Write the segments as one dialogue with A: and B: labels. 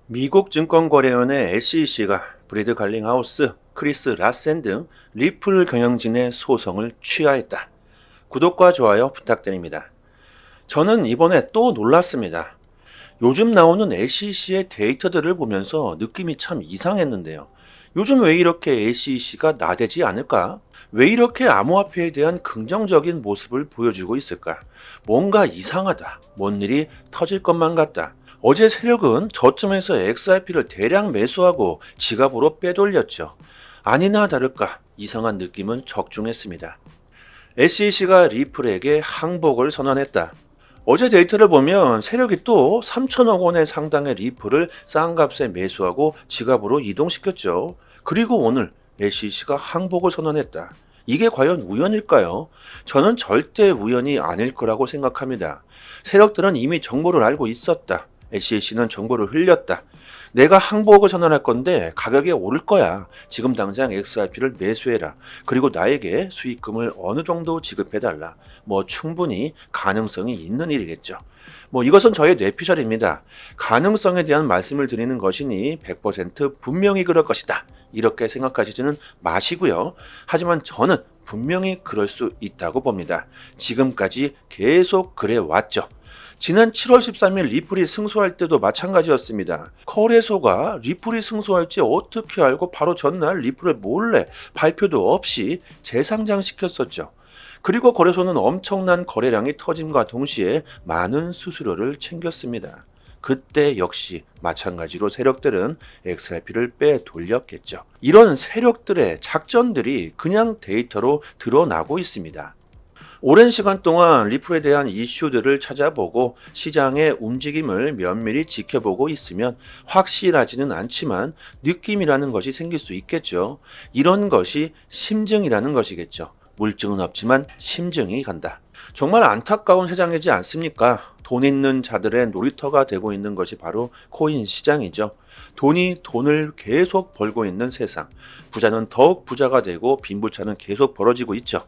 A: 미국 증권거래원의 SEC가 브래드 갈링하우스, 크리스 라센 등 리플 경영진의 소송을 취하했다. 구독과 좋아요 부탁드립니다. 저는 이번에 또 놀랐습니다. 요즘 나오는 SEC의 데이터들을 보면서 느낌이 참 이상했는데요. 요즘 왜 이렇게 SEC가 나대지 않을까? 왜 이렇게 암호화폐에 대한 긍정적인 모습을 보여주고 있을까? 뭔가 이상하다. 뭔 일이 터질 것만 같다. 어제 세력은 저점에서 XRP를 대량 매수하고 지갑으로 빼돌렸죠. 아니나 다를까 이상한 느낌은 적중했습니다. SEC가 리플에게 항복을 선언했다. 어제 데이터를 보면 세력이 또 3천억 원의 상당의 리플을 싼 값에 매수하고 지갑으로 이동시켰죠. 그리고 오늘 SEC가 항복을 선언했다. 이게 과연 우연일까요? 저는 절대 우연이 아닐 거라고 생각합니다. 세력들은 이미 정보를 알고 있었다. SEC는 정보를 흘렸다. 내가 항복을 선언할 건데 가격이 오를 거야. 지금 당장 XRP를 매수해라. 그리고 나에게 수익금을 어느 정도 지급해달라. 충분히 가능성이 있는 일이겠죠. 이것은 저의 뇌피셜입니다. 가능성에 대한 말씀을 드리는 것이니 100% 분명히 그럴 것이다. 이렇게 생각하시지는 마시고요. 하지만 저는 분명히 그럴 수 있다고 봅니다. 지금까지 계속 그래 왔죠. 지난 7월 13일 리플이 승소할 때도 마찬가지였습니다. 거래소가 리플이 승소할지 어떻게 알고 바로 전날 리플을 몰래 발표도 없이 재상장시켰었죠. 그리고 거래소는 엄청난 거래량이 터짐과 동시에 많은 수수료를 챙겼습니다. 그때 역시 마찬가지로 세력들은 XRP를 빼돌렸겠죠. 이런 세력들의 작전들이 그냥 데이터로 드러나고 있습니다. 오랜 시간 동안 리플에 대한 이슈들을 찾아보고 시장의 움직임을 면밀히 지켜보고 있으면 확실하지는 않지만 느낌이라는 것이 생길 수 있겠죠. 이런 것이 심증이라는 것이겠죠. 물증은 없지만 심증이 간다. 정말 안타까운 세상이지 않습니까? 돈 있는 자들의 놀이터가 되고 있는 것이 바로 코인 시장이죠. 돈이 돈을 계속 벌고 있는 세상. 부자는 더욱 부자가 되고 빈부차는 계속 벌어지고 있죠.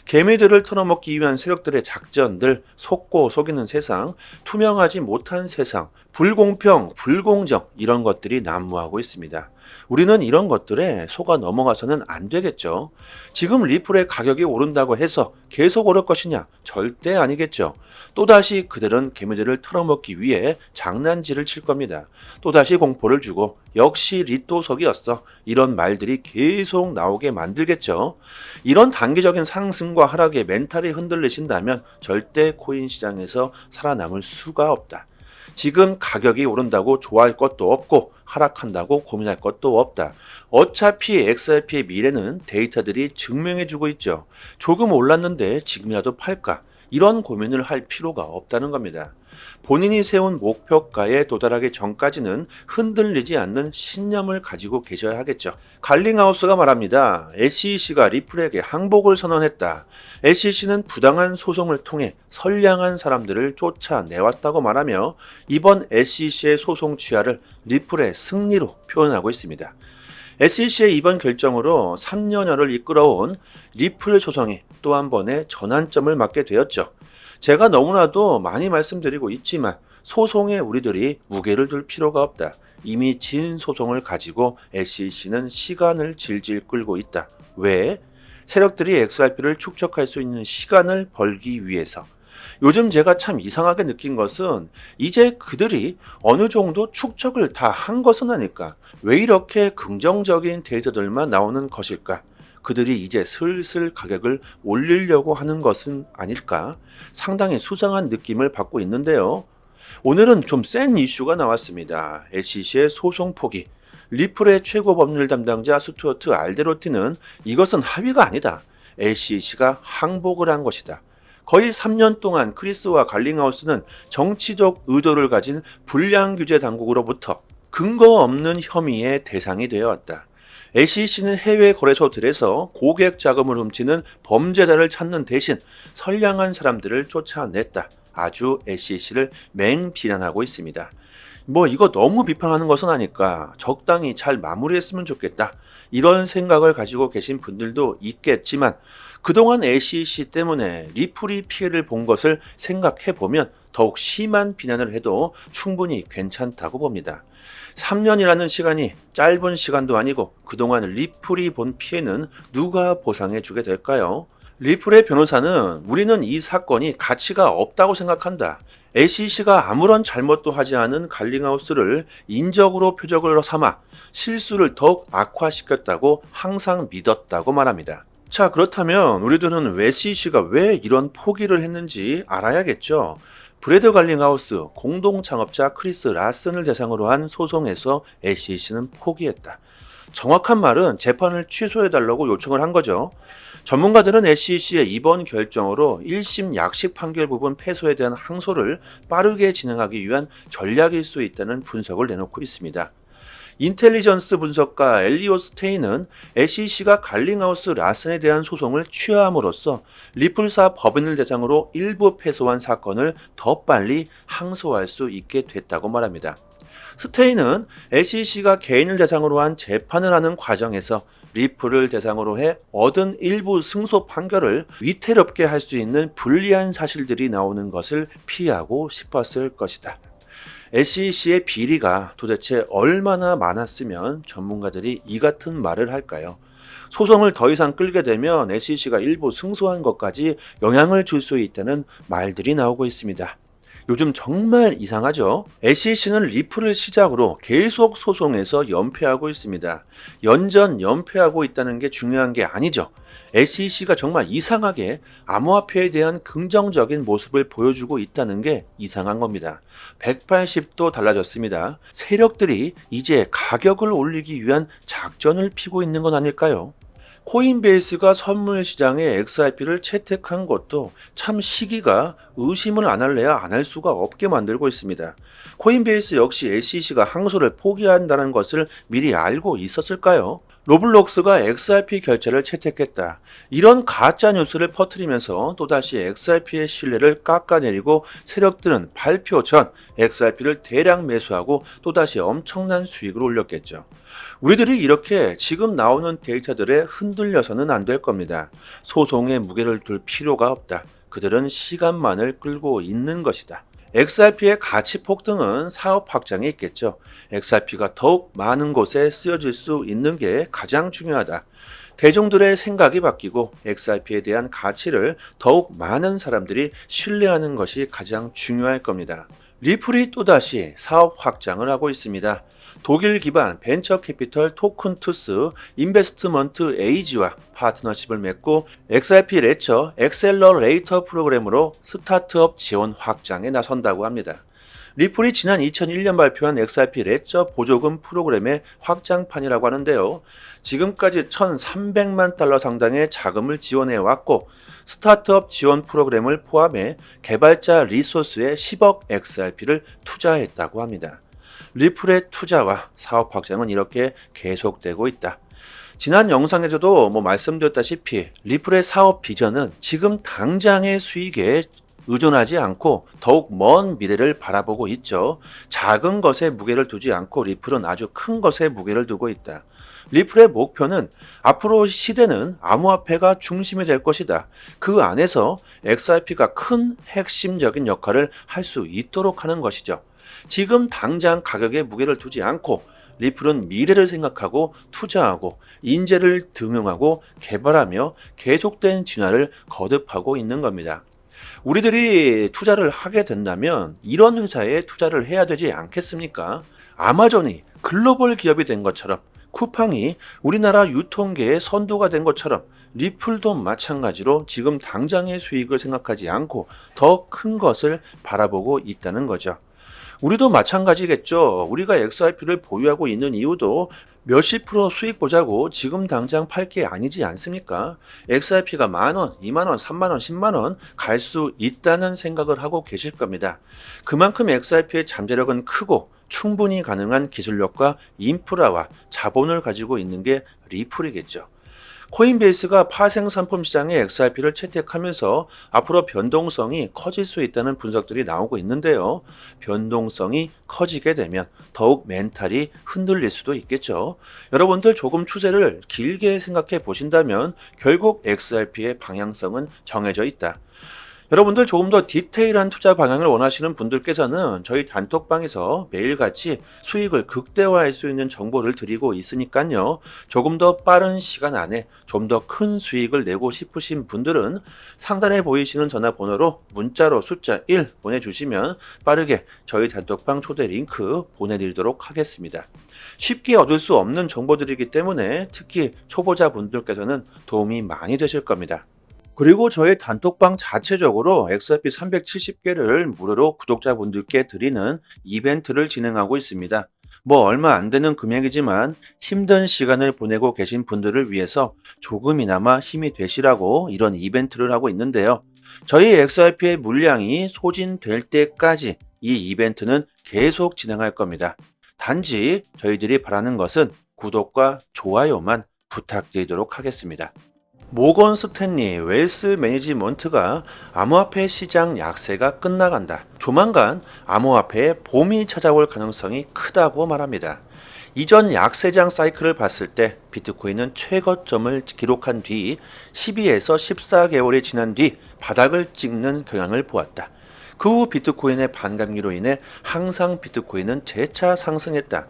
A: 개미들을 털어먹기 위한 세력들의 작전들, 속고 속이는 세상, 투명하지 못한 세상, 불공평, 불공정 이런 것들이 난무하고 있습니다. 우리는 이런 것들에 속아 넘어가서는 안 되겠죠. 지금 리플의 가격이 오른다고 해서 계속 오를 것이냐? 절대 아니겠죠. 또다시 그들은 개미들을 털어먹기 위해 장난질을 칠 겁니다. 또다시 공포를 주고 역시 리또석이었어. 이런 말들이 계속 나오게 만들겠죠. 이런 단기적인 상승과 하락에 멘탈이 흔들리신다면 절대 코인 시장에서 살아남을 수가 없다. 지금 가격이 오른다고 좋아할 것도 없고 하락한다고 고민할 것도 없다. 어차피 XRP의 미래는 데이터들이 증명해주고 있죠. 조금 올랐는데 지금이라도 팔까? 이런 고민을 할 필요가 없다는 겁니다. 본인이 세운 목표가에 도달하기 전까지는 흔들리지 않는 신념을 가지고 계셔야 하겠죠. 갈링하우스가 말합니다. SEC가 리플에게 항복을 선언했다. SEC는 부당한 소송을 통해 선량한 사람들을 쫓아내왔다고 말하며 이번 SEC의 소송 취하를 리플의 승리로 표현하고 있습니다. SEC의 이번 결정으로 3년여를 이끌어온 리플 소송이 또 한 번의 전환점을 맞게 되었죠. 제가 너무나도 많이 말씀드리고 있지만 소송에 우리들이 무게를 둘 필요가 없다. 이미 진 소송을 가지고 SEC는 시간을 질질 끌고 있다. 왜? 세력들이 XRP를 축적할 수 있는 시간을 벌기 위해서. 요즘 제가 참 이상하게 느낀 것은 이제 그들이 어느 정도 축적을 다 한 것은 아닐까? 왜 이렇게 긍정적인 데이터들만 나오는 것일까? 그들이 이제 슬슬 가격을 올리려고 하는 것은 아닐까? 상당히 수상한 느낌을 받고 있는데요. 오늘은 좀 센 이슈가 나왔습니다. SEC의 소송 포기. 리플의 최고 법률 담당자 스튜어트 알데로티는 이것은 합의가 아니다. SEC가 항복을 한 것이다. 거의 3년 동안 크리스와 갈링하우스는 정치적 의도를 가진 불량 규제 당국으로부터 근거 없는 혐의의 대상이 되어 왔다. SEC는 해외 거래소들에서 고객 자금을 훔치는 범죄자를 찾는 대신 선량한 사람들을 쫓아냈다. 아주 SEC를 맹비난하고 있습니다. 이거 너무 비판하는 것은 아닐까. 적당히 잘 마무리했으면 좋겠다. 이런 생각을 가지고 계신 분들도 있겠지만 그동안 SEC 때문에 리플이 피해를 본 것을 생각해 보면 더욱 심한 비난을 해도 충분히 괜찮다고 봅니다. 3년이라는 시간이 짧은 시간도 아니고 그동안 리플이 본 피해는 누가 보상해 주게 될까요? 리플의 변호사는 우리는 이 사건이 가치가 없다고 생각한다. SEC가 아무런 잘못도 하지 않은 갈링하우스를 인적으로 표적으로 삼아 실수를 더욱 악화시켰다고 항상 믿었다고 말합니다. 자, 그렇다면 우리들은 SEC가 왜 이런 포기를 했는지 알아야겠죠. 브래드 갈링하우스 공동 창업자 크리스 라슨을 대상으로 한 소송에서 SEC는 포기했다. 정확한 말은 재판을 취소해달라고 요청을 한 거죠. 전문가들은 SEC의 이번 결정으로 1심 약식 판결 부분 패소에 대한 항소를 빠르게 진행하기 위한 전략일 수 있다는 분석을 내놓고 있습니다. 인텔리전스 분석가 엘리엇 스테인은 SEC가 갈링하우스 라슨에 대한 소송을 취하함으로써 리플사 법인을 대상으로 일부 패소한 사건을 더 빨리 항소할 수 있게 됐다고 말합니다. 스테인은 SEC가 개인을 대상으로 한 재판을 하는 과정에서 리플을 대상으로 해 얻은 일부 승소 판결을 위태롭게 할 수 있는 불리한 사실들이 나오는 것을 피하고 싶었을 것이다. SEC의 비리가 도대체 얼마나 많았으면 전문가들이 이 같은 말을 할까요? 소송을 더 이상 끌게 되면 SEC가 일부 승소한 것까지 영향을 줄 수 있다는 말들이 나오고 있습니다. 요즘 정말 이상하죠? SEC는 리플을 시작으로 계속 소송에서 연패하고 있습니다. 연패하고 있다는 게 중요한 게 아니죠. SEC가 정말 이상하게 암호화폐에 대한 긍정적인 모습을 보여주고 있다는 게 이상한 겁니다. 180도 달라졌습니다. 세력들이 이제 가격을 올리기 위한 작전을 피고 있는 건 아닐까요? 코인베이스가 선물 시장에 XRP를 채택한 것도 참 시기가 의심을 안 할래야 안 할 수가 없게 만들고 있습니다. 코인베이스 역시 SEC가 항소를 포기한다는 것을 미리 알고 있었을까요? 로블록스가 XRP 결제를 채택했다. 이런 가짜 뉴스를 퍼뜨리면서 또다시 XRP의 신뢰를 깎아내리고 세력들은 발표 전 XRP를 대량 매수하고 또다시 엄청난 수익을 올렸겠죠. 우리들이 이렇게 지금 나오는 데이터들에 흔들려서는 안 될 겁니다. 소송에 무게를 둘 필요가 없다. 그들은 시간만을 끌고 있는 것이다. XRP의 가치 폭등은 사업 확장에 있겠죠. XRP가 더욱 많은 곳에 쓰여질 수 있는 게 가장 중요하다. 대중들의 생각이 바뀌고 XRP에 대한 가치를 더욱 많은 사람들이 신뢰하는 것이 가장 중요할 겁니다. 리플이 또다시 사업 확장을 하고 있습니다. 독일 기반 벤처 캐피털 토큰투스 인베스트먼트 에이지와 파트너십을 맺고 XRP 레처 엑셀러레이터 프로그램으로 스타트업 지원 확장에 나선다고 합니다. 리플이 지난 2001년 발표한 XRP 레처 보조금 프로그램의 확장판이라고 하는데요. 지금까지 1,300만 달러 상당의 자금을 지원해 왔고 스타트업 지원 프로그램을 포함해 개발자 리소스에 10억 XRP를 투자했다고 합니다. 리플의 투자와 사업 확장은 이렇게 계속되고 있다. 지난 영상에서도 말씀드렸다시피 리플의 사업 비전은 지금 당장의 수익에 의존하지 않고 더욱 먼 미래를 바라보고 있죠. 작은 것에 무게를 두지 않고 리플은 아주 큰 것에 무게를 두고 있다. 리플의 목표는 앞으로 시대는 암호화폐가 중심이 될 것이다. 그 안에서 XRP가 큰 핵심적인 역할을 할 수 있도록 하는 것이죠. 지금 당장 가격에 무게를 두지 않고 리플은 미래를 생각하고 투자하고 인재를 등용하고 개발하며 계속된 진화를 거듭하고 있는 겁니다. 우리들이 투자를 하게 된다면 이런 회사에 투자를 해야 되지 않겠습니까? 아마존이 글로벌 기업이 된 것처럼 쿠팡이 우리나라 유통계의 선두가 된 것처럼 리플도 마찬가지로 지금 당장의 수익을 생각하지 않고 더 큰 것을 바라보고 있다는 거죠. 우리도 마찬가지겠죠. 우리가 XRP를 보유하고 있는 이유도 몇십 프로 수익 보자고 지금 당장 팔 게 아니지 않습니까? XRP가 만원, 2만원, 3만원, 10만원 갈 수 있다는 생각을 하고 계실 겁니다. 그만큼 XRP의 잠재력은 크고 충분히 가능한 기술력과 인프라와 자본을 가지고 있는 게 리플이겠죠. 코인베이스가 파생 상품 시장에 XRP를 채택하면서 앞으로 변동성이 커질 수 있다는 분석들이 나오고 있는데요. 변동성이 커지게 되면 더욱 멘탈이 흔들릴 수도 있겠죠. 여러분들 조금 추세를 길게 생각해 보신다면 결국 XRP의 방향성은 정해져 있다. 여러분들 조금 더 디테일한 투자 방향을 원하시는 분들께서는 저희 단톡방에서 매일같이 수익을 극대화할 수 있는 정보를 드리고 있으니까요. 조금 더 빠른 시간 안에 좀 더 큰 수익을 내고 싶으신 분들은 상단에 보이시는 전화번호로 문자로 숫자 1 보내주시면 빠르게 저희 단톡방 초대 링크 보내드리도록 하겠습니다. 쉽게 얻을 수 없는 정보들이기 때문에 특히 초보자분들께서는 도움이 많이 되실 겁니다. 그리고 저희 단톡방 자체적으로 XRP 370개를 무료로 구독자분들께 드리는 이벤트를 진행하고 있습니다. 뭐 얼마 안 되는 금액이지만 힘든 시간을 보내고 계신 분들을 위해서 조금이나마 힘이 되시라고 이런 이벤트를 하고 있는데요. 저희 XRP의 물량이 소진될 때까지 이 이벤트는 계속 진행할 겁니다. 단지 저희들이 바라는 것은 구독과 좋아요만 부탁드리도록 하겠습니다. 모건 스탠리 웰스 매니지먼트가 암호화폐 시장 약세가 끝나간다. 조만간 암호화폐에 봄이 찾아올 가능성이 크다고 말합니다. 이전 약세장 사이클을 봤을 때 비트코인은 최고점을 기록한 뒤 12에서 14개월이 지난 뒤 바닥을 찍는 경향을 보았다. 그 후 비트코인의 반감기로 인해 항상 비트코인은 재차 상승했다.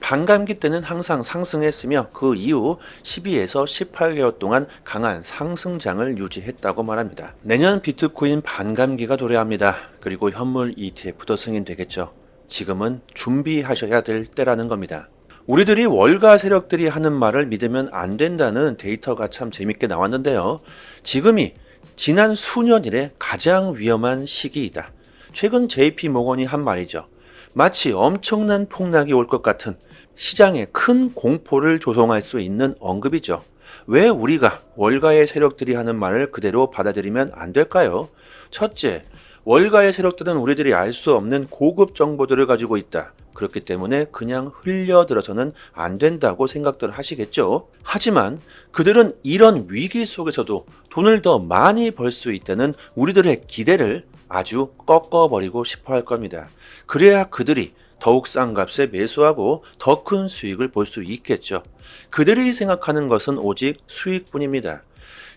A: 반감기 때는 항상 상승했으며 그 이후 12에서 18개월 동안 강한 상승장을 유지했다고 말합니다. 내년 비트코인 반감기가 도래합니다. 그리고 현물 ETF도 승인되겠죠. 지금은 준비하셔야 될 때라는 겁니다. 우리들이 월가 세력들이 하는 말을 믿으면 안 된다는 데이터가 참 재밌게 나왔는데요. 지금이 지난 수년 이래 가장 위험한 시기이다. 최근 JP모건이 한 말이죠. 마치 엄청난 폭락이 올 것 같은 시장에 큰 공포를 조성할 수 있는 언급이죠. 왜 우리가 월가의 세력들이 하는 말을 그대로 받아들이면 안 될까요? 첫째, 월가의 세력들은 우리들이 알 수 없는 고급 정보들을 가지고 있다. 그렇기 때문에 그냥 흘려들어서는 안 된다고 생각들 하시겠죠. 하지만 그들은 이런 위기 속에서도 돈을 더 많이 벌 수 있다는 우리들의 기대를 아주 꺾어버리고 싶어 할 겁니다. 그래야 그들이 더욱 싼 값에 매수하고 더 큰 수익을 볼 수 있겠죠. 그들이 생각하는 것은 오직 수익뿐입니다.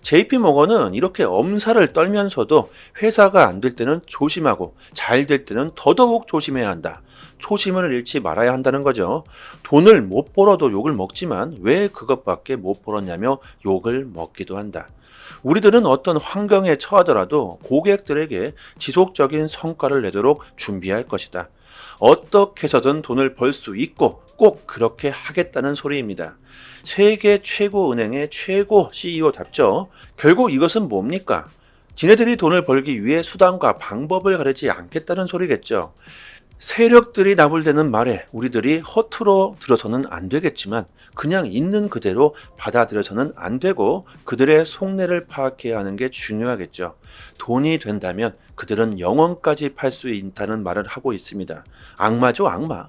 A: JP모건은 이렇게 엄살을 떨면서도 회사가 안 될 때는 조심하고 잘 될 때는 더더욱 조심해야 한다. 초심을 잃지 말아야 한다는 거죠. 돈을 못 벌어도 욕을 먹지만 왜 그것밖에 못 벌었냐며 욕을 먹기도 한다. 우리들은 어떤 환경에 처하더라도 고객들에게 지속적인 성과를 내도록 준비할 것이다. 어떻게 해서든 돈을 벌 수 있고 꼭 그렇게 하겠다는 소리입니다. 세계 최고 은행의 최고 CEO답죠. 결국 이것은 뭡니까? 지네들이 돈을 벌기 위해 수단과 방법을 가리지 않겠다는 소리겠죠. 세력들이 나불대는 말에 우리들이 허투루 들어서는 안 되겠지만 그냥 있는 그대로 받아들여서는 안 되고 그들의 속내를 파악해야 하는 게 중요하겠죠. 돈이 된다면 그들은 영원까지 팔 수 있다는 말을 하고 있습니다. 악마죠, 악마.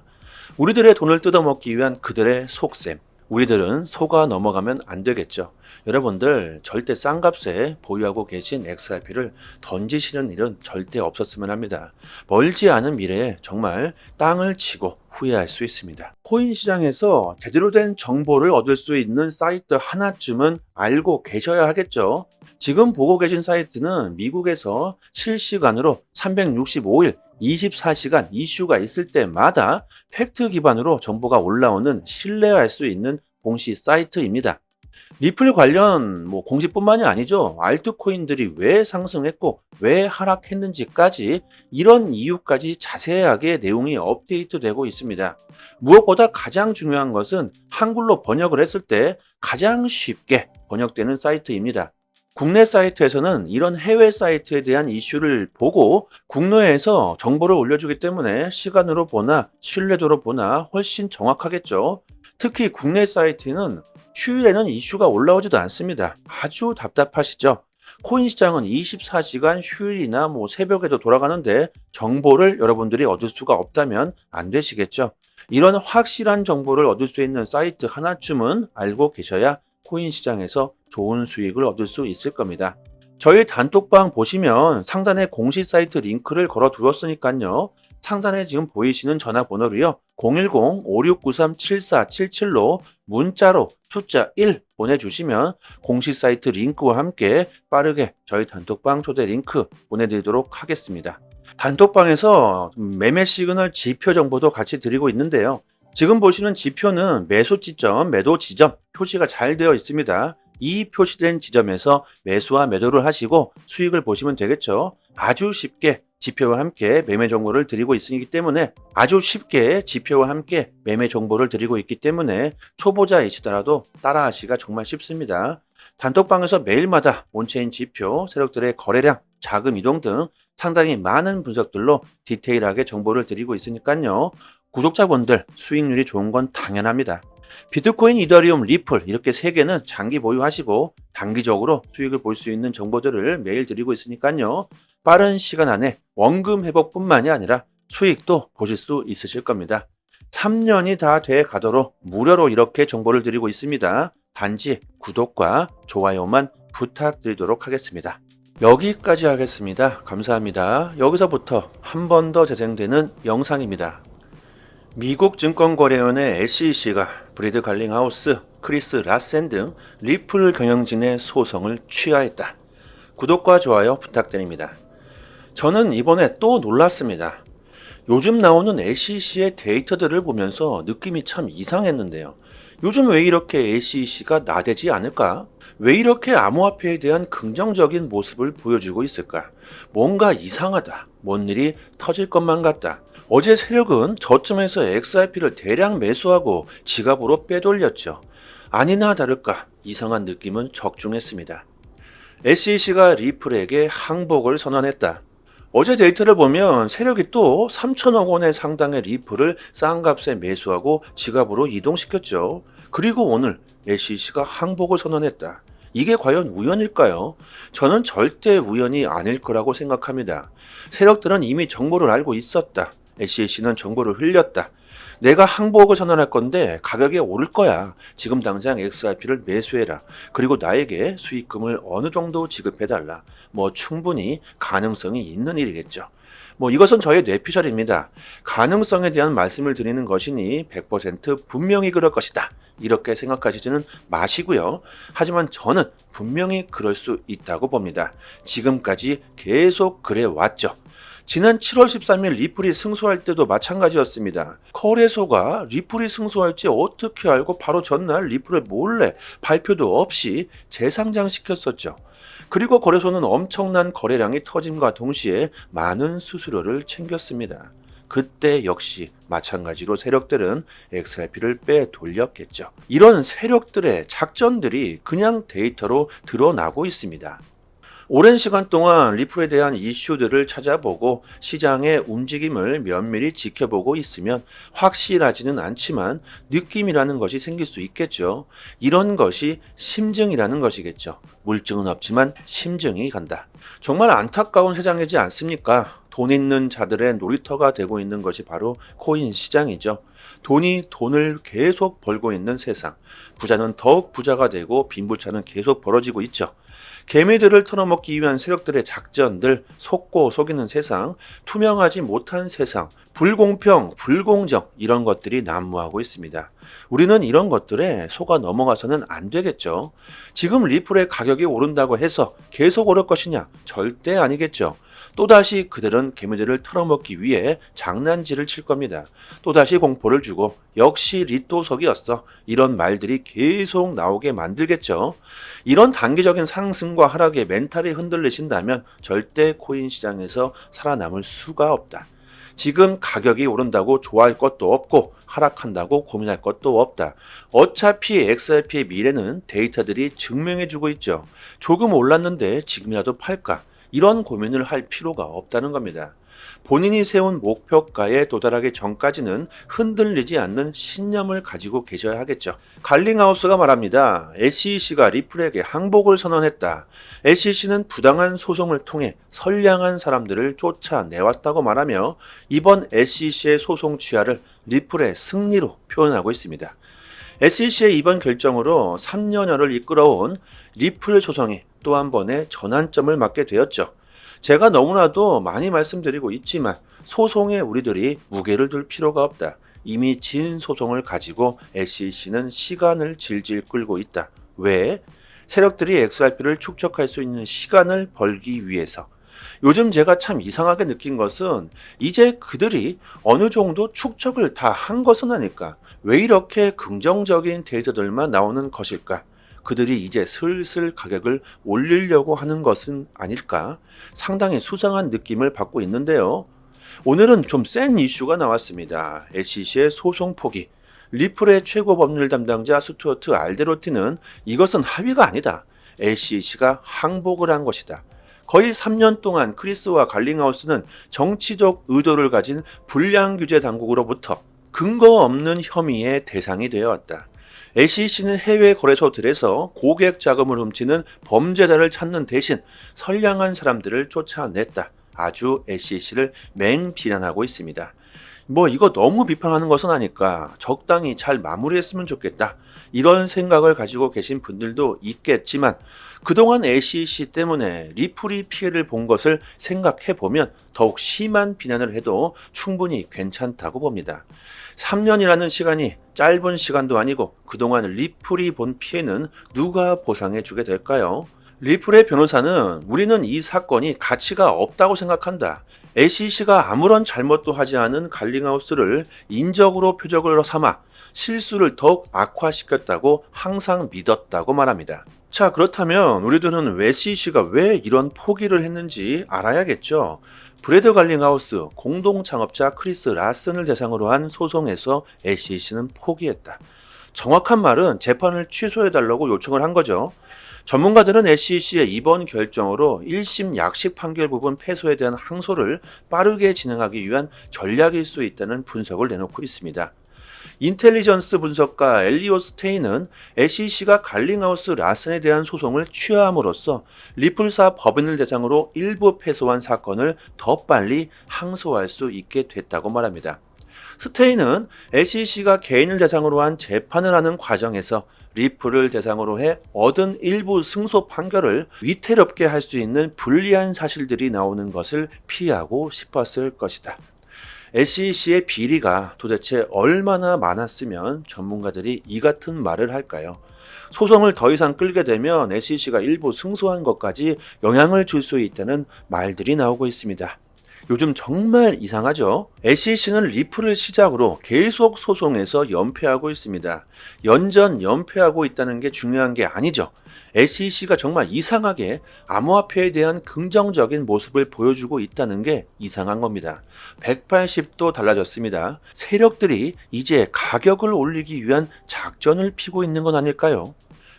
A: 우리들의 돈을 뜯어먹기 위한 그들의 속셈. 우리들은 속아 넘어가면 안 되겠죠. 여러분들 절대 싼 값에 보유하고 계신 XRP를 던지시는 일은 절대 없었으면 합니다. 멀지 않은 미래에 정말 땅을 치고 후회할 수 있습니다. 코인 시장에서 제대로 된 정보를 얻을 수 있는 사이트 하나쯤은 알고 계셔야 하겠죠. 지금 보고 계신 사이트는 미국에서 실시간으로 365일 24시간 이슈가 있을 때마다 팩트 기반으로 정보가 올라오는 신뢰할 수 있는 공시 사이트입니다. 리플 관련 공시뿐만이 아니죠. 알트코인들이 왜 상승했고 왜 하락했는지까지 이런 이유까지 자세하게 내용이 업데이트되고 있습니다. 무엇보다 가장 중요한 것은 한글로 번역을 했을 때 가장 쉽게 번역되는 사이트입니다. 국내 사이트에서는 이런 해외 사이트에 대한 이슈를 보고 국내에서 정보를 올려주기 때문에 시간으로 보나 신뢰도로 보나 훨씬 정확하겠죠. 특히 국내 사이트는 휴일에는 이슈가 올라오지도 않습니다. 아주 답답하시죠? 코인 시장은 24시간 휴일이나 새벽에도 돌아가는데 정보를 여러분들이 얻을 수가 없다면 안 되시겠죠? 이런 확실한 정보를 얻을 수 있는 사이트 하나쯤은 알고 계셔야 코인 시장에서 좋은 수익을 얻을 수 있을 겁니다. 저희 단톡방 보시면 상단에 공식 사이트 링크를 걸어 두었으니까요. 상단에 지금 보이시는 전화번호로요. 010-5693-7477로 문자로 숫자 1 보내주시면 공식 사이트 링크와 함께 빠르게 저희 단톡방 초대 링크 보내드리도록 하겠습니다. 단톡방에서 매매 시그널 지표 정보도 같이 드리고 있는데요. 지금 보시는 지표는 매수 지점, 매도 지점 표시가 잘 되어 있습니다. 이 표시된 지점에서 매수와 매도를 하시고 수익을 보시면 되겠죠. 아주 쉽게 지표와 함께 매매 정보를 드리고 있기 때문에 아주 쉽게 지표와 함께 매매 정보를 드리고 있기 때문에 초보자이시더라도 따라하시기가 정말 쉽습니다. 단톡방에서 매일마다 온체인 지표, 세력들의 거래량, 자금 이동 등 상당히 많은 분석들로 디테일하게 정보를 드리고 있으니까요. 구독자분들 수익률이 좋은 건 당연합니다. 비트코인, 이더리움, 리플 이렇게 세 개는 장기 보유하시고 단기적으로 수익을 볼 수 있는 정보들을 매일 드리고 있으니까요. 빠른 시간 안에 원금 회복뿐만이 아니라 수익도 보실 수 있으실 겁니다. 3년이 다 돼 가도록 무료로 이렇게 정보를 드리고 있습니다. 단지 구독과 좋아요만 부탁드리도록 하겠습니다. 여기까지 하겠습니다. 감사합니다. 여기서부터 한 번 더 재생되는 영상입니다. 미국 증권거래원의 SEC가 브리드 갈링하우스, 크리스 라센 등 리플 경영진의 소송을 취하했다. 구독과 좋아요 부탁드립니다. 저는 이번에 또 놀랐습니다. 요즘 나오는 SEC의 데이터들을 보면서 느낌이 참 이상했는데요. 요즘 왜 이렇게 SEC가 나대지 않을까? 왜 이렇게 암호화폐에 대한 긍정적인 모습을 보여주고 있을까? 뭔가 이상하다. 뭔 일이 터질 것만 같다. 어제 세력은 저점에서 XRP를 대량 매수하고 지갑으로 빼돌렸죠. 아니나 다를까 이상한 느낌은 적중했습니다. SEC가 리플에게 항복을 선언했다. 어제 데이터를 보면 세력이 또 3천억 원의 상당의 리플을 싼 값에 매수하고 지갑으로 이동시켰죠. 그리고 오늘 SEC가 항복을 선언했다. 이게 과연 우연일까요? 저는 절대 우연이 아닐 거라고 생각합니다. 세력들은 이미 정보를 알고 있었다. SEC는 정보를 흘렸다. 내가 항복을 선언할 건데 가격이 오를 거야. 지금 당장 XRP를 매수해라. 그리고 나에게 수익금을 어느 정도 지급해달라. 충분히 가능성이 있는 일이겠죠. 이것은 저의 뇌피셜입니다. 가능성에 대한 말씀을 드리는 것이니 100% 분명히 그럴 것이다. 이렇게 생각하시지는 마시고요. 하지만 저는 분명히 그럴 수 있다고 봅니다. 지금까지 계속 그래 왔죠. 지난 7월 13일 리플이 승소할 때도 마찬가지였습니다. 거래소가 리플이 승소할지 어떻게 알고 바로 전날 리플을 몰래 발표도 없이 재상장시켰었죠. 그리고 거래소는 엄청난 거래량이 터짐과 동시에 많은 수수료를 챙겼습니다. 그때 역시 마찬가지로 세력들은 XRP를 빼돌렸겠죠. 이런 세력들의 작전들이 그냥 데이터로 드러나고 있습니다. 오랜 시간 동안 리플에 대한 이슈들을 찾아보고 시장의 움직임을 면밀히 지켜보고 있으면 확실하지는 않지만 느낌이라는 것이 생길 수 있겠죠. 이런 것이 심증이라는 것이겠죠. 물증은 없지만 심증이 간다. 정말 안타까운 세상이지 않습니까? 돈 있는 자들의 놀이터가 되고 있는 것이 바로 코인 시장이죠. 돈이 돈을 계속 벌고 있는 세상. 부자는 더욱 부자가 되고 빈부차는 계속 벌어지고 있죠. 개미들을 털어먹기 위한 세력들의 작전들, 속고 속이는 세상, 투명하지 못한 세상, 불공평, 불공정 이런 것들이 난무하고 있습니다. 우리는 이런 것들에 속아 넘어가서는 안 되겠죠. 지금 리플의 가격이 오른다고 해서 계속 오를 것이냐? 절대 아니겠죠. 또다시 그들은 개미들을 털어먹기 위해 장난질을 칠 겁니다. 또다시 공포를 주고 역시 리또석이었어. 이런 말들이 계속 나오게 만들겠죠. 이런 단기적인 상승과 하락에 멘탈이 흔들리신다면 절대 코인 시장에서 살아남을 수가 없다. 지금 가격이 오른다고 좋아할 것도 없고 하락한다고 고민할 것도 없다. 어차피 XRP의 미래는 데이터들이 증명해주고 있죠. 조금 올랐는데 지금이라도 팔까? 이런 고민을 할 필요가 없다는 겁니다. 본인이 세운 목표가에 도달하기 전까지는 흔들리지 않는 신념을 가지고 계셔야 하겠죠. 갈링하우스가 말합니다. SEC가 리플에게 항복을 선언했다. SEC는 부당한 소송을 통해 선량한 사람들을 쫓아내왔다고 말하며 이번 SEC의 소송 취하를 리플의 승리로 표현하고 있습니다. SEC의 이번 결정으로 3년여를 이끌어온 리플 소송이 또 한 번의 전환점을 맞게 되었죠. 제가 너무나도 많이 말씀드리고 있지만 소송에 우리들이 무게를 둘 필요가 없다. 이미 진 소송을 가지고 SEC는 시간을 질질 끌고 있다. 왜? 세력들이 XRP를 축적할 수 있는 시간을 벌기 위해서. 요즘 제가 참 이상하게 느낀 것은 이제 그들이 어느 정도 축적을 다 한 것은 아닐까? 왜 이렇게 긍정적인 데이터들만 나오는 것일까? 그들이 이제 슬슬 가격을 올리려고 하는 것은 아닐까? 상당히 수상한 느낌을 받고 있는데요. 오늘은 좀 센 이슈가 나왔습니다. SEC의 소송 포기. 리플의 최고 법률 담당자 스튜어트 알데로티는 이것은 합의가 아니다. SEC가 항복을 한 것이다. 거의 3년 동안 크리스와 갈링하우스는 정치적 의도를 가진 불량 규제 당국으로부터 근거 없는 혐의의 대상이 되어 왔다. SEC는 해외 거래소들에서 고객 자금을 훔치는 범죄자를 찾는 대신 선량한 사람들을 쫓아냈다. 아주 SEC를 맹비난하고 있습니다. 이거 너무 비판하는 것은 아닐까. 적당히 잘 마무리했으면 좋겠다. 이런 생각을 가지고 계신 분들도 있겠지만 그동안 SEC 때문에 리플이 피해를 본 것을 생각해 보면 더욱 심한 비난을 해도 충분히 괜찮다고 봅니다. 3년이라는 시간이 짧은 시간도 아니고 그동안 리플이 본 피해는 누가 보상해 주게 될까요? 리플의 변호사는 우리는 이 사건이 가치가 없다고 생각한다. SEC가 아무런 잘못도 하지 않은 갈링하우스를 인적으로 표적으로 삼아 실수를 더욱 악화시켰다고 항상 믿었다고 말합니다. 자, 그렇다면 우리들은 SEC가 왜 이런 포기를 했는지 알아야겠죠. 브래드 갈링하우스 공동 창업자 크리스 라슨을 대상으로 한 소송에서 SEC는 포기했다. 정확한 말은 재판을 취소해달라고 요청을 한 거죠. 전문가들은 SEC의 이번 결정으로 1심 약식 판결 부분 패소에 대한 항소를 빠르게 진행하기 위한 전략일 수 있다는 분석을 내놓고 있습니다. 인텔리전스 분석가 엘리오 스테인은 SEC가 갈링하우스 라슨에 대한 소송을 취하함으로써 리플사 법인을 대상으로 일부 패소한 사건을 더 빨리 항소할 수 있게 됐다고 말합니다. 스테인은 SEC가 개인을 대상으로 한 재판을 하는 과정에서 리플을 대상으로 해 얻은 일부 승소 판결을 위태롭게 할 수 있는 불리한 사실들이 나오는 것을 피하고 싶었을 것이다. SEC의 비리가 도대체 얼마나 많았으면 전문가들이 이 같은 말을 할까요? 소송을 더 이상 끌게 되면 SEC가 일부 승소한 것까지 영향을 줄 수 있다는 말들이 나오고 있습니다. 요즘 정말 이상하죠? SEC는 리플을 시작으로 계속 소송에서 연패하고 있습니다. 연패하고 있다는 게 중요한 게 아니죠. SEC가 정말 이상하게 암호화폐에 대한 긍정적인 모습을 보여주고 있다는 게 이상한 겁니다. 180도 달라졌습니다. 세력들이 이제 가격을 올리기 위한 작전을 피고 있는 건 아닐까요?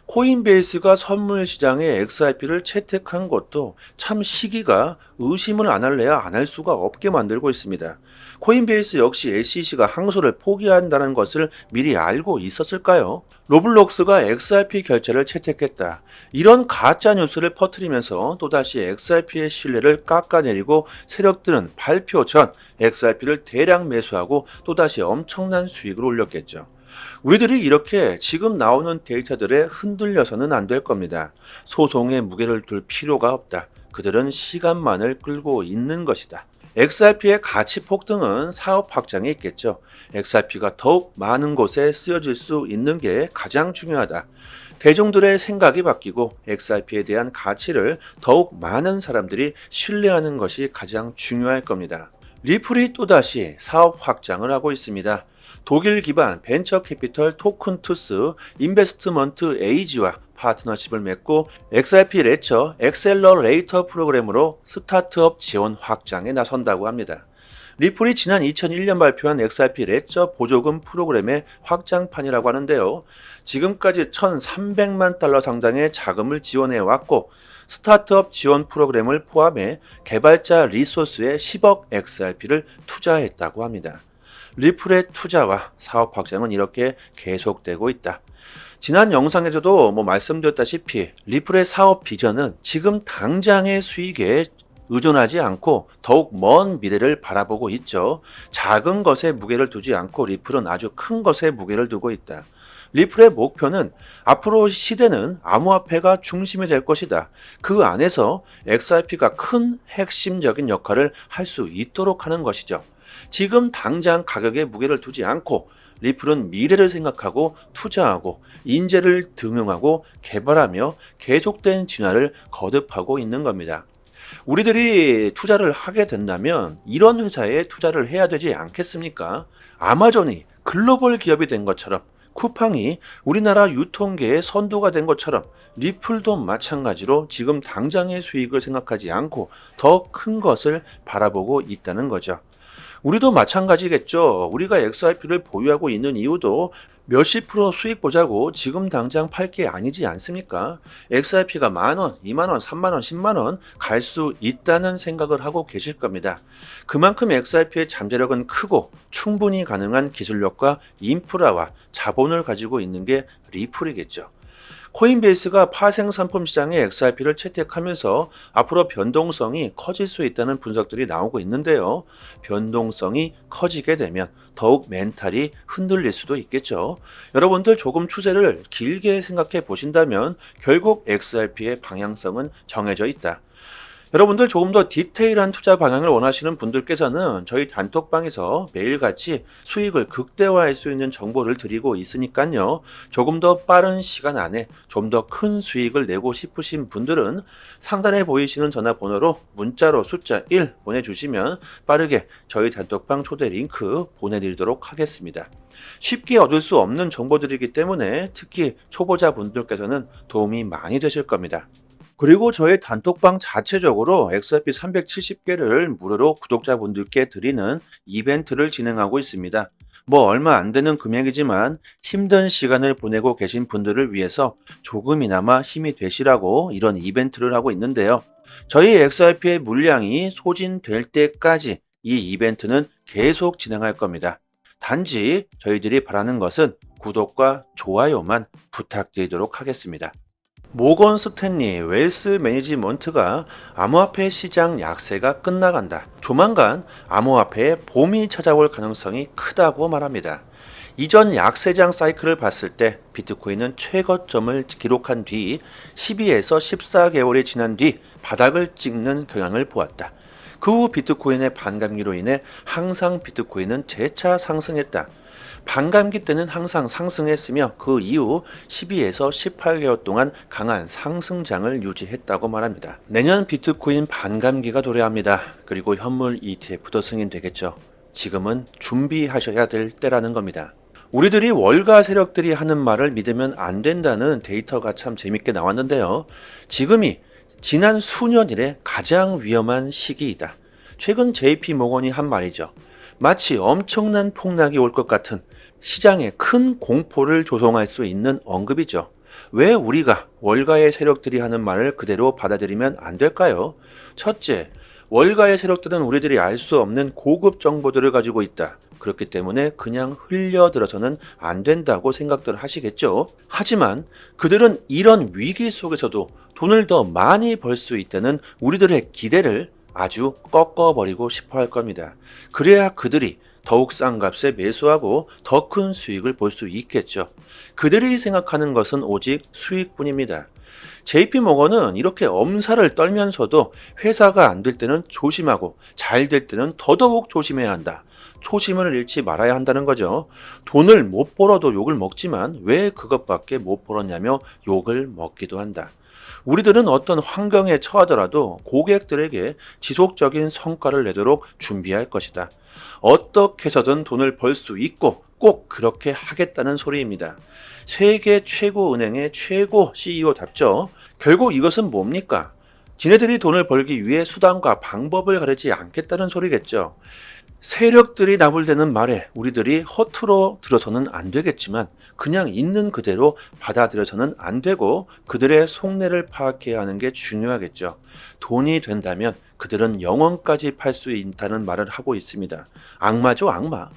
A: 코인베이스가 선물 시장에 XRP를 채택한 것도 참 시기가 의심을 안 할래야 안 할 수가 없게 만들고 있습니다. 코인베이스 역시 SEC가 항소를 포기한다는 것을 미리 알고 있었을까요? 로블록스가 XRP 결제를 채택했다. 이런 가짜 뉴스를 퍼뜨리면서 또다시 XRP의 신뢰를 깎아내리고 세력들은 발표 전 XRP를 대량 매수하고 또다시 엄청난 수익을 올렸겠죠. 우리들이 이렇게 지금 나오는 데이터들에 흔들려서는 안 될 겁니다. 소송에 무게를 둘 필요가 없다. 그들은 시간만을 끌고 있는 것이다. XRP의 가치 폭등은 사업 확장에 있겠죠. XRP가 더욱 많은 곳에 쓰여질 수 있는 게 가장 중요하다. 대중들의 생각이 바뀌고 XRP에 대한 가치를 더욱 많은 사람들이 신뢰하는 것이 가장 중요할 겁니다. 리플이 또다시 사업 확장을 하고 있습니다. 독일 기반 벤처 캐피털 토큰투스 인베스트먼트 에이지와 파트너십을 맺고 XRP 레처 엑셀러레이터 프로그램으로 스타트업 지원 확장에 나선다고 합니다. 리플이 지난 2001년 발표한 XRP 레처 보조금 프로그램의 확장판이라고 하는데요. 지금까지 1,300만 달러 상당의 자금을 지원해 왔고 스타트업 지원 프로그램을 포함해 개발자 리소스에 10억 XRP를 투자했다고 합니다. 리플의 투자와 사업 확장은 이렇게 계속되고 있다. 지난 영상에서도 말씀드렸다시피 리플의 사업 비전은 지금 당장의 수익에 의존하지 않고 더욱 먼 미래를 바라보고 있죠. 작은 것에 무게를 두지 않고 리플은 아주 큰 것에 무게를 두고 있다. 리플의 목표는 앞으로 시대는 암호화폐가 중심이 될 것이다. 그 안에서 XRP가 큰 핵심적인 역할을 할 수 있도록 하는 것이죠. 지금 당장 가격에 무게를 두지 않고 리플은 미래를 생각하고 투자하고 인재를 등용하고 개발하며 계속된 진화를 거듭하고 있는 겁니다. 우리들이 투자를 하게 된다면 이런 회사에 투자를 해야 되지 않겠습니까? 아마존이 글로벌 기업이 된 것처럼, 쿠팡이 우리나라 유통계의 선두가 된 것처럼 리플도 마찬가지로 지금 당장의 수익을 생각하지 않고 더 큰 것을 바라보고 있다는 거죠. 우리도 마찬가지겠죠. 우리가 XRP를 보유하고 있는 이유도 몇십 프로 수익 보자고 지금 당장 팔 게 아니지 않습니까? XRP가 만원, 2만원, 3만원, 10만원 갈 수 있다는 생각을 하고 계실 겁니다. 그만큼 XRP의 잠재력은 크고 충분히 가능한 기술력과 인프라와 자본을 가지고 있는 게 리플이겠죠. 코인베이스가 파생 상품 시장에 XRP를 채택하면서 앞으로 변동성이 커질 수 있다는 분석들이 나오고 있는데요. 변동성이 커지게 되면 더욱 멘탈이 흔들릴 수도 있겠죠. 여러분들 조금 추세를 길게 생각해 보신다면 결국 XRP의 방향성은 정해져 있다. 여러분들 조금 더 디테일한 투자 방향을 원하시는 분들께서는 저희 단톡방에서 매일같이 수익을 극대화할 수 있는 정보를 드리고 있으니까요. 조금 더 빠른 시간 안에 좀 더 큰 수익을 내고 싶으신 분들은 상단에 보이시는 전화번호로 문자로 숫자 1 보내주시면 빠르게 저희 단톡방 초대 링크 보내드리도록 하겠습니다. 쉽게 얻을 수 없는 정보들이기 때문에 특히 초보자 분들께서는 도움이 많이 되실 겁니다. 그리고 저희 단톡방 자체적으로 XRP 370개를 무료로 구독자분들께 드리는 이벤트를 진행하고 있습니다. 뭐 얼마 안 되는 금액이지만 힘든 시간을 보내고 계신 분들을 위해서 조금이나마 힘이 되시라고 이런 이벤트를 하고 있는데요. 저희 XRP의 물량이 소진될 때까지 이 이벤트는 계속 진행할 겁니다. 단지 저희들이 바라는 것은 구독과 좋아요만 부탁드리도록 하겠습니다. 모건 스탠리 웰스 매니지먼트가 암호화폐 시장 약세가 끝나간다. 조만간 암호화폐의 봄이 찾아올 가능성이 크다고 말합니다. 이전 약세장 사이클을 봤을 때 비트코인은 최고점을 기록한 뒤 12에서 14개월이 지난 뒤 바닥을 찍는 경향을 보았다. 그 후 비트코인의 반감기로 인해 항상 비트코인은 재차 상승했다. 반감기 때는 항상 상승했으며 그 이후 12에서 18개월 동안 강한 상승장을 유지했다고 말합니다. 내년 비트코인 반감기가 도래합니다. 그리고 현물 ETF도 승인되겠죠. 지금은 준비하셔야 될 때라는 겁니다. 우리들이 월가 세력들이 하는 말을 믿으면 안 된다는 데이터가 참 재밌게 나왔는데요. 지금이 지난 수년 이래 가장 위험한 시기이다. 최근 JP모건이 한 말이죠. 마치 엄청난 폭락이 올 것 같은 시장에 큰 공포를 조성할 수 있는 언급이죠. 왜 우리가 월가의 세력들이 하는 말을 그대로 받아들이면 안 될까요? 첫째, 월가의 세력들은 우리들이 알 수 없는 고급 정보들을 가지고 있다. 그렇기 때문에 그냥 흘려들어서는 안 된다고 생각들 하시겠죠. 하지만 그들은 이런 위기 속에서도 돈을 더 많이 벌 수 있다는 우리들의 기대를 아주 꺾어버리고 싶어 할 겁니다. 그래야 그들이 더욱 싼 값에 매수하고 더 큰 수익을 볼 수 있겠죠. 그들이 생각하는 것은 오직 수익뿐입니다. JP모건은 이렇게 엄살을 떨면서도 회사가 안 될 때는 조심하고 잘 될 때는 더더욱 조심해야 한다. 초심을 잃지 말아야 한다는 거죠. 돈을 못 벌어도 욕을 먹지만 왜 그것밖에 못 벌었냐며 욕을 먹기도 한다. 우리들은 어떤 환경에 처하더라도 고객들에게 지속적인 성과를 내도록 준비할 것이다. 어떻게 해서든 돈을 벌 수 있고 꼭 그렇게 하겠다는 소리입니다. 세계 최고 은행의 최고 CEO답죠. 결국 이것은 뭡니까? 지네들이 돈을 벌기 위해 수단과 방법을 가리지 않겠다는 소리겠죠. 세력들이 나불대는 말에 우리들이 허투루 들어서는 안 되겠지만 그냥 있는 그대로 받아들여서는 안 되고 그들의 속내를 파악해야 하는 게 중요하겠죠. 돈이 된다면 그들은 영원까지 팔 수 있다는 말을 하고 있습니다. 악마죠, 악마.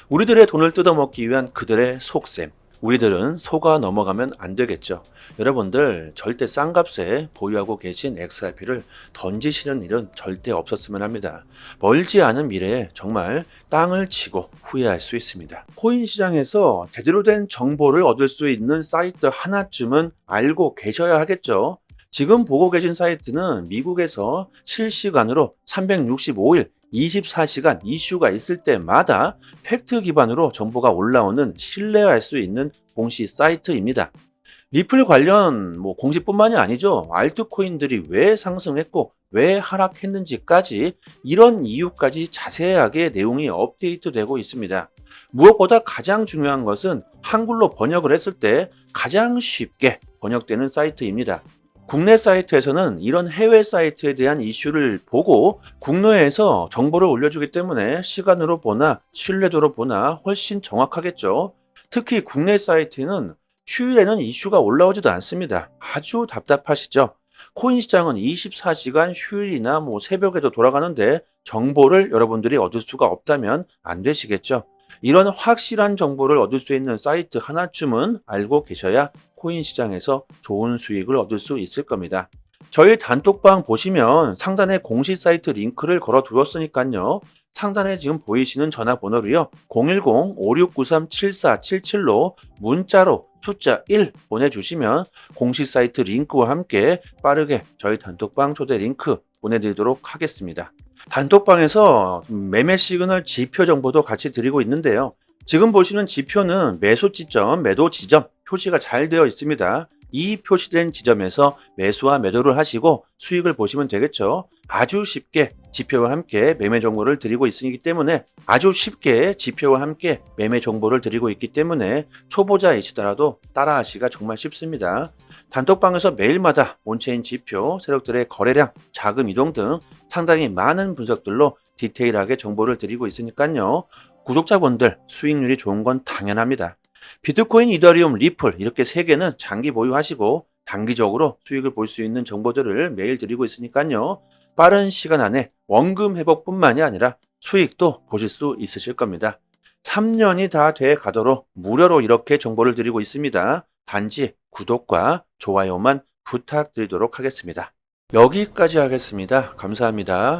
A: 우리들의 돈을 뜯어먹기 위한 그들의 속셈. 우리들은 속아 넘어가면 안 되겠죠. 여러분들 절대 싼 값에 보유하고 계신 XRP를 던지시는 일은 절대 없었으면 합니다. 멀지 않은 미래에 정말 땅을 치고 후회할 수 있습니다. 코인 시장에서 제대로 된 정보를 얻을 수 있는 사이트 하나쯤은 알고 계셔야 하겠죠. 지금 보고 계신 사이트는 미국에서 실시간으로 365일 24시간 이슈가 있을 때마다 팩트 기반으로 정보가 올라오는 신뢰할 수 있는 공시 사이트입니다. 리플 관련 공시뿐만이 아니죠. 알트코인들이 왜 상승했고 왜 하락했는지까지 이런 이유까지 자세하게 내용이 업데이트되고 있습니다. 무엇보다 가장 중요한 것은 한글로 번역을 했을 때 가장 쉽게 번역되는 사이트입니다. 국내 사이트에서는 이런 해외 사이트에 대한 이슈를 보고 국내에서 정보를 올려주기 때문에 시간으로 보나 신뢰도로 보나 훨씬 정확하겠죠. 특히 국내 사이트는 휴일에는 이슈가 올라오지도 않습니다. 아주 답답하시죠? 코인 시장은 24시간 휴일이나 새벽에도 돌아가는데 정보를 여러분들이 얻을 수가 없다면 안 되시겠죠? 이런 확실한 정보를 얻을 수 있는 사이트 하나쯤은 알고 계셔야 코인 시장에서 좋은 수익을 얻을 수 있을 겁니다. 저희 단톡방 보시면 상단에 공식 사이트 링크를 걸어 두었으니까요. 상단에 지금 보이시는 전화번호로요. 010-5693-7477로 문자로 숫자 1 보내주시면 공식 사이트 링크와 함께 빠르게 저희 단톡방 초대 링크 보내드리도록 하겠습니다. 단톡방에서 매매 시그널 지표 정보도 같이 드리고 있는데요. 지금 보시는 지표는 매수 지점, 매도 지점 표시가 잘 되어 있습니다. 이 표시된 지점에서 매수와 매도를 하시고 수익을 보시면 되겠죠. 아주 쉽게 지표와 함께 매매 정보를 드리고 있기 때문에 아주 쉽게 지표와 함께 매매 정보를 드리고 있기 때문에 초보자이시더라도 따라하시기가 정말 쉽습니다. 단톡방에서 매일마다 온체인 지표, 세력들의 거래량, 자금 이동 등 상당히 많은 분석들로 디테일하게 정보를 드리고 있으니까요. 구독자분들 수익률이 좋은 건 당연합니다. 비트코인, 이더리움, 리플 이렇게 세 개는 장기 보유하시고 단기적으로 수익을 볼 수 있는 정보들을 매일 드리고 있으니까요. 빠른 시간 안에 원금 회복뿐만이 아니라 수익도 보실 수 있으실 겁니다. 3년이 다 돼 가도록 무료로 이렇게 정보를 드리고 있습니다. 단지 구독과 좋아요만 부탁드리도록 하겠습니다. 여기까지 하겠습니다. 감사합니다.